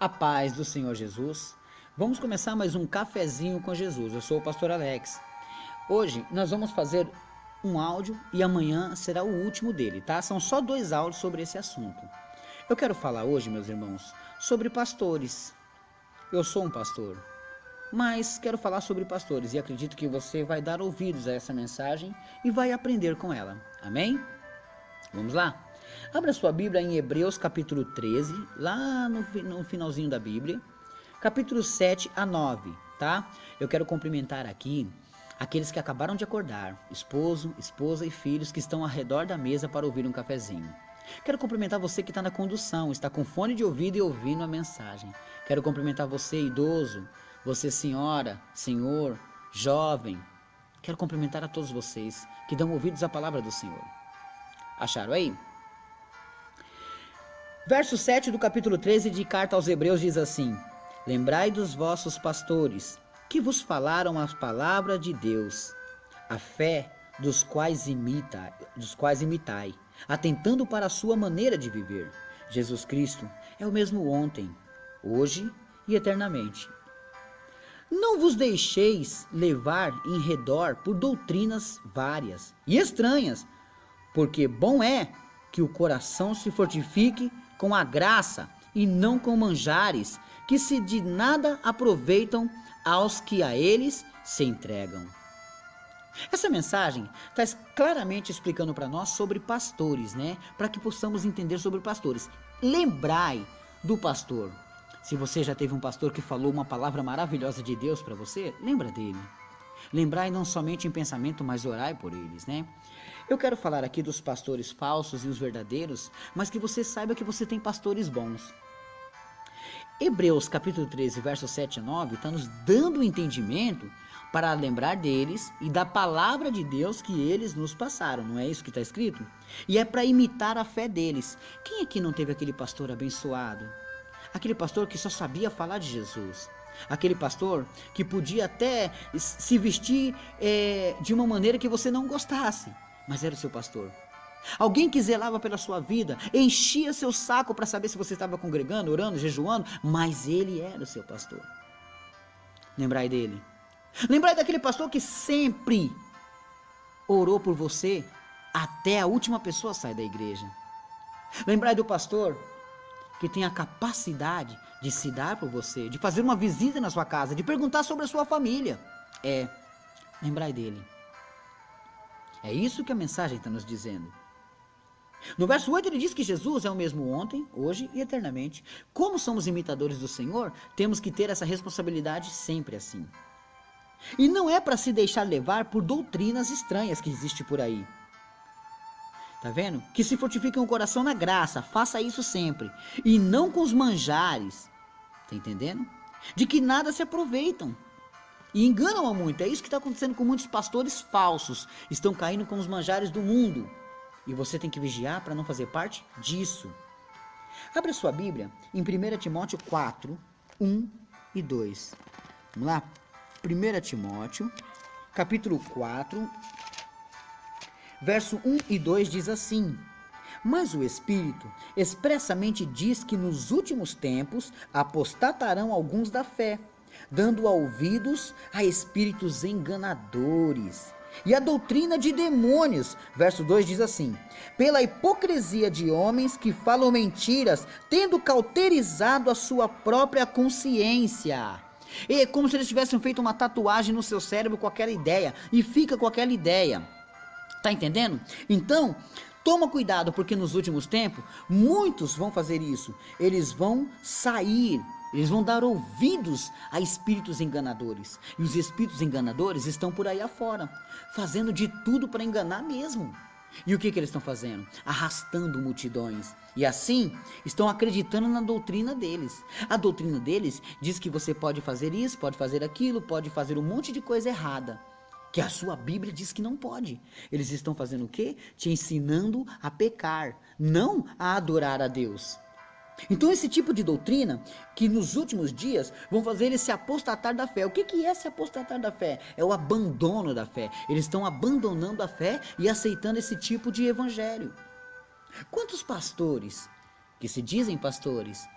A paz do Senhor Jesus. Vamos começar mais um cafezinho com Jesus. Eu sou o pastor Alex. Hoje nós vamos fazer um áudio e amanhã será o último dele, tá? São só 2 áudios sobre esse assunto. Eu quero falar hoje, meus irmãos, sobre pastores. Eu sou um pastor, mas quero falar sobre pastores e acredito que você vai dar ouvidos a essa mensagem e vai aprender com ela. Amém? Vamos lá? Abra sua Bíblia em Hebreus capítulo 13, lá no finalzinho da Bíblia, capítulo 7 a 9, tá? Eu quero cumprimentar aqui aqueles que acabaram de acordar, esposo, esposa e filhos que estão ao redor da mesa para ouvir um cafezinho. Quero cumprimentar você que está na condução, está com fone de ouvido e ouvindo a mensagem. Quero cumprimentar você, idoso, você, senhora, senhor, jovem. Quero cumprimentar a todos vocês que dão ouvidos à palavra do Senhor. Acharam aí? Verso 7 do capítulo 13 de Carta aos Hebreus diz assim: Lembrai dos vossos pastores, que vos falaram as palavras de Deus, a fé dos quais imitai, atentando para a sua maneira de viver. Jesus Cristo é o mesmo ontem, hoje e eternamente. Não vos deixeis levar em redor por doutrinas várias e estranhas, porque bom é que o coração se fortifique com a graça e não com manjares, que se de nada aproveitam aos que a eles se entregam. Essa mensagem está claramente explicando para nós sobre pastores, né? Para que possamos entender sobre pastores. Lembrai do pastor. Se você já teve um pastor que falou uma palavra maravilhosa de Deus para você, lembra dele. Lembrai não somente em pensamento, mas orai por eles, né? Eu quero falar aqui dos pastores falsos e os verdadeiros, mas que você saiba que você tem pastores bons. Hebreus capítulo 13, versos 7 a 9, está nos dando o entendimento para lembrar deles e da palavra de Deus que eles nos passaram, não é isso que está escrito? E é para imitar a fé deles. Quem aqui não teve aquele pastor abençoado? Aquele pastor que só sabia falar de Jesus? Aquele pastor que podia até se vestir de uma maneira que você não gostasse, mas era o seu pastor. Alguém que zelava pela sua vida, enchia seu saco para saber se você estava congregando, orando, jejuando, mas ele era o seu pastor. Lembrai dele. Lembrai daquele pastor que sempre orou por você até a última pessoa sair da igreja. Lembrai do pastor que tem a capacidade de se dar por você, de fazer uma visita na sua casa, de perguntar sobre a sua família. Lembrai dele. É isso que a mensagem está nos dizendo. No verso 8 ele diz que Jesus é o mesmo ontem, hoje e eternamente. Como somos imitadores do Senhor, temos que ter essa responsabilidade sempre assim. E não é para se deixar levar por doutrinas estranhas que existem por aí. Tá vendo? Que se fortifiquem o coração na graça, faça isso sempre. E não com os manjares. Tá entendendo? De que nada se aproveitam. E enganam a muito. É isso que está acontecendo com muitos pastores falsos. Estão caindo com os manjares do mundo. E você tem que vigiar para não fazer parte disso. Abra sua Bíblia em 1 Timóteo 4, 1 e 2. Vamos lá? 1 Timóteo, capítulo 4, verso 1 e 2 diz assim: Mas o Espírito expressamente diz que nos últimos tempos apostatarão alguns da fé, dando ouvidos a espíritos enganadores e a doutrina de demônios. Verso 2 diz assim: pela hipocrisia de homens que falam mentiras, tendo cauterizado a sua própria consciência. É como se eles tivessem feito uma tatuagem no seu cérebro com aquela ideia, e fica com aquela ideia. Tá entendendo? Então, toma cuidado, porque nos últimos tempos, muitos vão fazer isso. Eles vão sair, eles vão dar ouvidos a espíritos enganadores. E os espíritos enganadores estão por aí afora, fazendo de tudo para enganar mesmo. E o que eles estão fazendo? Arrastando multidões. E assim, estão acreditando na doutrina deles. A doutrina deles diz que você pode fazer isso, pode fazer aquilo, pode fazer um monte de coisa errada, que a sua Bíblia diz que não pode. Eles estão fazendo o quê? Te ensinando a pecar, não a adorar a Deus. Então esse tipo de doutrina, que nos últimos dias vão fazer eles se apostatar da fé. O que é se apostatar da fé? É o abandono da fé. Eles estão abandonando a fé e aceitando esse tipo de evangelho. Quantos pastores, que se dizem pastores,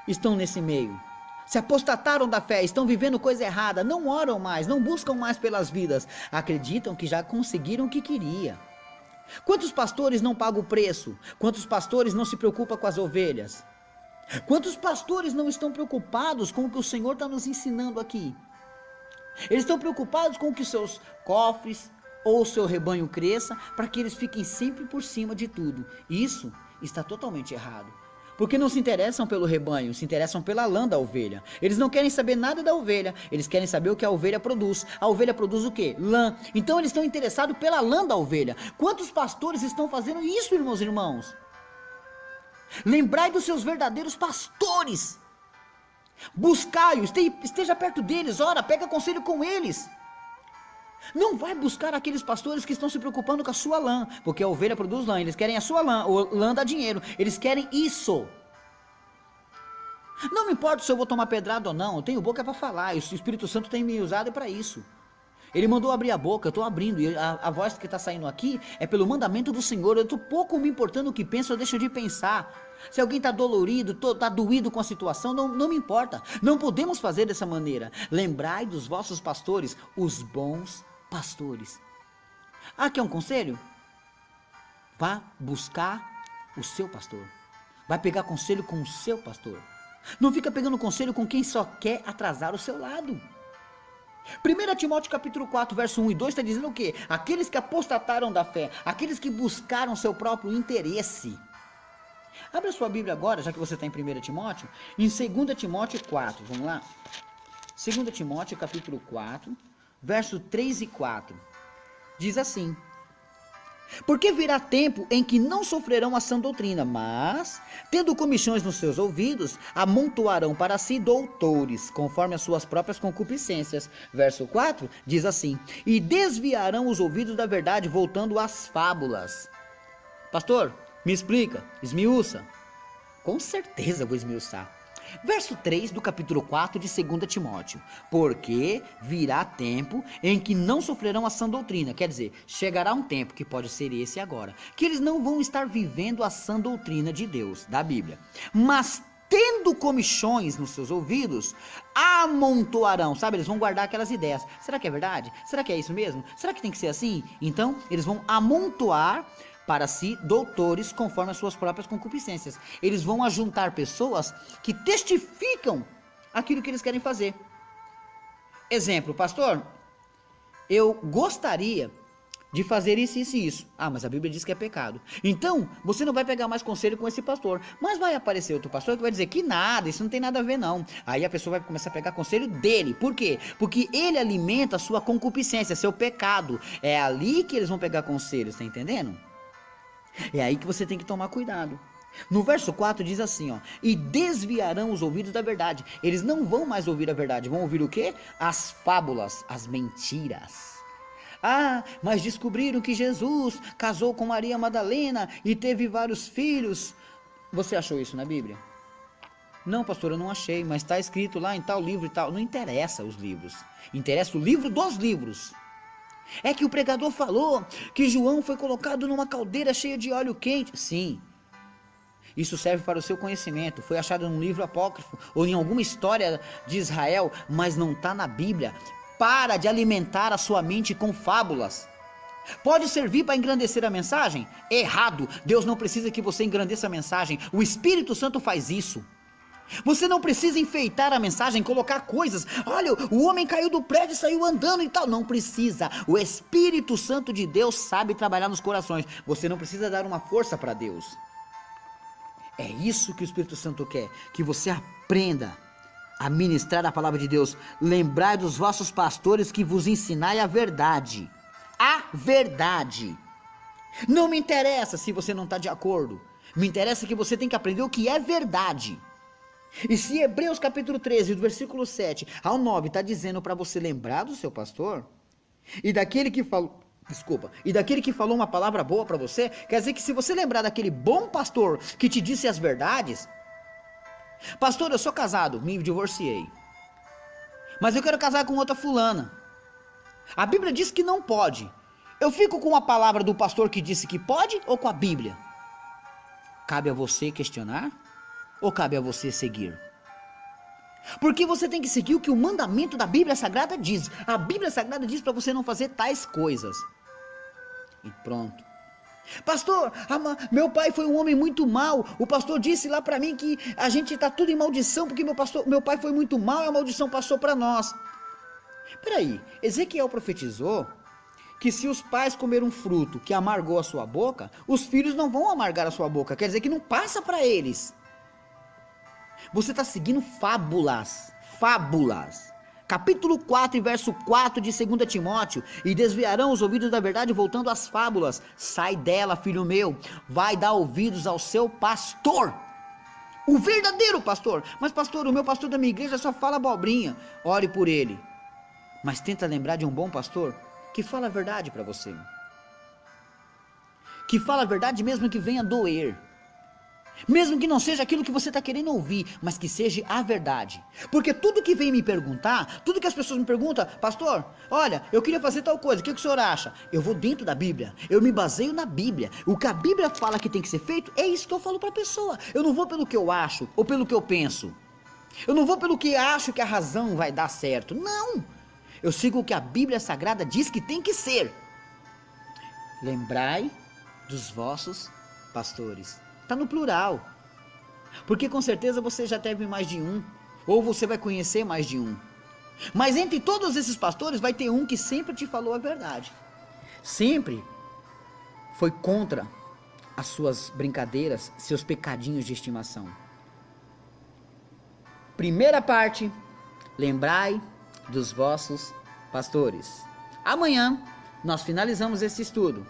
estão nesse meio. Se apostataram da fé, estão vivendo coisa errada, não oram mais, não buscam mais pelas vidas, acreditam que já conseguiram o que queria. Quantos pastores não pagam o preço? Quantos pastores não se preocupam com as ovelhas? Quantos pastores não estão preocupados com o que o Senhor está nos ensinando aqui? Eles estão preocupados com que seus cofres ou o seu rebanho cresça, para que eles fiquem sempre por cima de tudo. Isso está totalmente errado. Porque não se interessam pelo rebanho, se interessam pela lã da ovelha. Eles não querem saber nada da ovelha, eles querem saber o que a ovelha produz. A ovelha produz o quê? Lã. Então eles estão interessados pela lã da ovelha. Quantos pastores estão fazendo isso, irmãos e irmãos? Lembrai dos seus verdadeiros pastores. Buscai-os, esteja perto deles, ora, pega conselho com eles. Não vai buscar aqueles pastores que estão se preocupando com a sua lã, porque a ovelha produz lã, eles querem a sua lã, o lã dá dinheiro, eles querem isso. Não me importa se eu vou tomar pedrada ou não, eu tenho boca para falar, e o Espírito Santo tem me usado para isso. Ele mandou abrir a boca, eu estou abrindo, e a voz que está saindo aqui é pelo mandamento do Senhor. Eu estou pouco me importando o que penso, eu deixo de pensar. Se alguém está dolorido, está doído com a situação, não me importa. Não podemos fazer dessa maneira. Lembrai dos vossos pastores, os bons pastores. Ah, quer um conselho? Vá buscar o seu pastor. Vai pegar conselho com o seu pastor. Não fica pegando conselho com quem só quer atrasar o seu lado. 1 Timóteo capítulo 4, verso 1 e 2 está dizendo o quê? Aqueles que apostataram da fé, aqueles que buscaram seu próprio interesse. Abra sua Bíblia agora, já que você está em 1 Timóteo, em 2 Timóteo 4, vamos lá? 2 Timóteo capítulo 4, verso 3 e 4, diz assim: porque virá tempo em que não sofrerão a sã doutrina, mas, tendo comichões nos seus ouvidos, amontoarão para si doutores, conforme as suas próprias concupiscências. Verso 4 diz assim: e desviarão os ouvidos da verdade, voltando às fábulas. Pastor, me explica, esmiuça. Com certeza vou esmiuçar. Verso 3 do capítulo 4 de 2 Timóteo. Porque virá tempo em que não sofrerão a sã doutrina. Quer dizer, chegará um tempo, que pode ser esse agora, que eles não vão estar vivendo a sã doutrina de Deus, da Bíblia. Mas tendo comichões nos seus ouvidos, amontoarão, sabe? Eles vão guardar aquelas ideias. Será que é verdade? Será que é isso mesmo? Será que tem que ser assim? Então, eles vão amontoar para si doutores conforme as suas próprias concupiscências. Eles vão ajuntar pessoas que testificam aquilo que eles querem fazer. Exemplo, pastor, eu gostaria de fazer isso, isso e isso. Ah, mas a Bíblia diz que é pecado. Então, você não vai pegar mais conselho com esse pastor. Mas vai aparecer outro pastor que vai dizer que nada, isso não tem nada a ver não. Aí a pessoa vai começar a pegar conselho dele. Por quê? Porque ele alimenta a sua concupiscência, seu pecado. É ali que eles vão pegar conselho, tá entendendo? É aí que você tem que tomar cuidado. No verso 4 diz assim, ó: e desviarão os ouvidos da verdade. Eles não vão mais ouvir a verdade, vão ouvir o quê? As fábulas, as mentiras. Ah, mas descobriram que Jesus casou com Maria Madalena e teve vários filhos. Você achou isso na Bíblia? Não, pastor, eu não achei, mas está escrito lá em tal livro e tal. Não interessa os livros, interessa o livro dos livros. É que o pregador falou que João foi colocado numa caldeira cheia de óleo quente. Sim, isso serve para o seu conhecimento. Foi achado num livro apócrifo ou em alguma história de Israel, mas não está na Bíblia. Para de alimentar a sua mente com fábulas. Pode servir para engrandecer a mensagem? Errado. Deus não precisa que você engrandeça a mensagem. O Espírito Santo faz isso. Você não precisa enfeitar a mensagem, colocar coisas. Olha, o homem caiu do prédio e saiu andando e tal. Não precisa. O Espírito Santo de Deus sabe trabalhar nos corações. Você não precisa dar uma força para Deus. É isso que o Espírito Santo quer. Que você aprenda a ministrar a palavra de Deus. Lembrai dos vossos pastores que vos ensinai a verdade. A verdade. Não me interessa se você não está de acordo. Me interessa que você tem que aprender o que é verdade. E se Hebreus capítulo 13, do versículo 7 ao 9 está dizendo para você lembrar do seu pastor, e daquele que falou uma palavra boa para você, quer dizer que se você lembrar daquele bom pastor que te disse as verdades, pastor, eu sou casado, me divorciei, mas eu quero casar com outra fulana, a Bíblia diz que não pode, eu fico com a palavra do pastor que disse que pode ou com a Bíblia? Cabe a você questionar? Ou cabe a você seguir? Porque você tem que seguir o que o mandamento da Bíblia Sagrada diz. A Bíblia Sagrada diz para você não fazer tais coisas. E pronto. Pastor, meu pai foi um homem muito mau. O pastor disse lá para mim que a gente está tudo em maldição porque meu pai foi muito mau e a maldição passou para nós. Peraí, Ezequiel profetizou que se os pais comeram um fruto que amargou a sua boca, os filhos não vão amargar a sua boca. Quer dizer que não passa para eles. Você está seguindo fábulas. Capítulo 4 e verso 4 de 2 Timóteo. E desviarão os ouvidos da verdade voltando às fábulas. Sai dela, filho meu. Vai dar ouvidos ao seu pastor. O verdadeiro pastor. Mas pastor, o meu pastor da minha igreja só fala abobrinha. Ore por ele. Mas tenta lembrar de um bom pastor que fala a verdade para você. Que fala a verdade mesmo que venha doer. Mesmo que não seja aquilo que você está querendo ouvir, mas que seja a verdade. Porque tudo que vem me perguntar, tudo que as pessoas me perguntam, pastor, olha, eu queria fazer tal coisa, o que o senhor acha? Eu vou dentro da Bíblia, eu me baseio na Bíblia. O que a Bíblia fala que tem que ser feito, é isso que eu falo para a pessoa. Eu não vou pelo que eu acho, ou pelo que eu penso. Eu não vou pelo que acho que a razão vai dar certo. Não! Eu sigo o que a Bíblia Sagrada diz que tem que ser. Lembrai dos vossos pastores. Está no plural. Porque com certeza você já teve mais de um. Ou você vai conhecer mais de um. Mas entre todos esses pastores vai ter um que sempre te falou a verdade. Sempre foi contra as suas brincadeiras, seus pecadinhos de estimação. Primeira parte, lembrai dos vossos pastores. Amanhã nós finalizamos esse estudo.